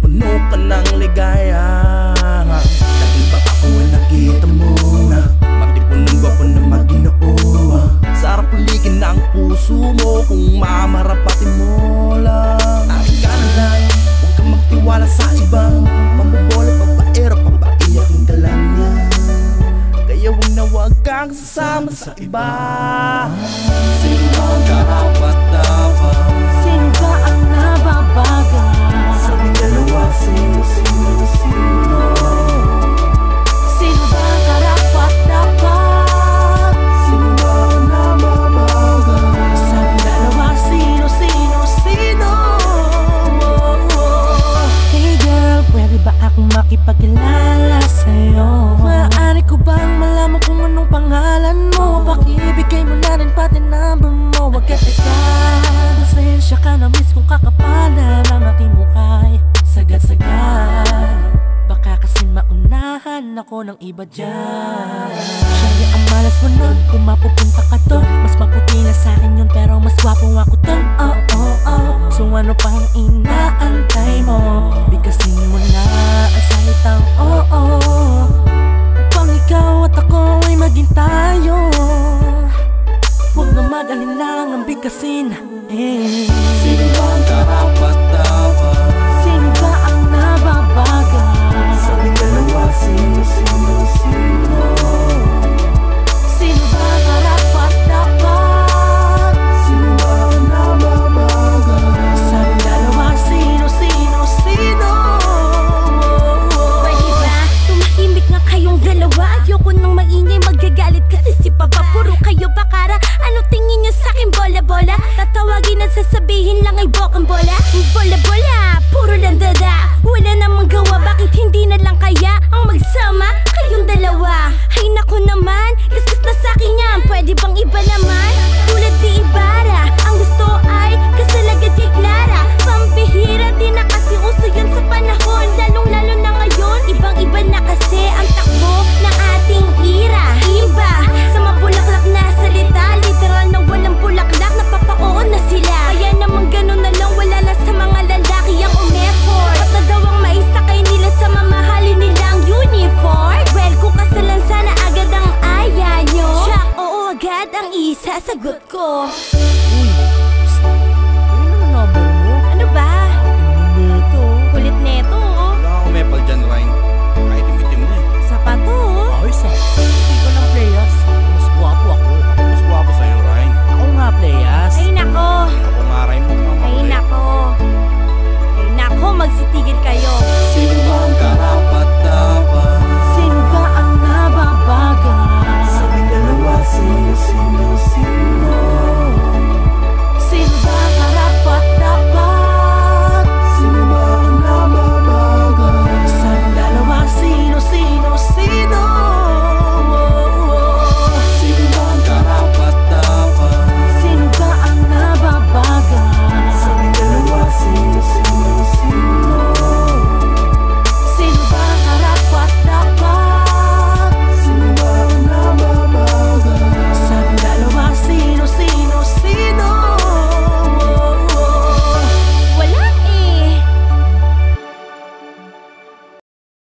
puno ka ng ligaya. Dahil ba ako ay nakita mo na matipunan ba pa na Maginoo? Sarap ulikin ng puso mo kung mamarapatin mo lang. Akin ka na lang, huwag kang magtiwala sa ibang mambobola, papaera, papaiyakin ka lang niya. Kaya huwag kang sasama sa iba. Sino ba ang karapat-dapat? Sino ba ang nababagal? Sa aming dalawa, sino? Sino ba ang karapat-dapat? Sino ba ang nababagal? Sa aming dalawa, sino? Hey girl, pwede ba akong makipagkilala sa'yo? Maaari ko bang malaman kung anong pangalan mo? Pakibigay mo na rin pati number mo. Wag ka teka, pasensya ka na miss kung kakapalan ang aking mukhay sagad-sagad. Baka kasi maunahan ako ng iba dyan. Siyempre ang malas mo nun, kung mapupunta ka to. Mas maputi na sa'kin yun pero mas wapo ako to. Oh, oh, oh. So ano pang inaantay mo?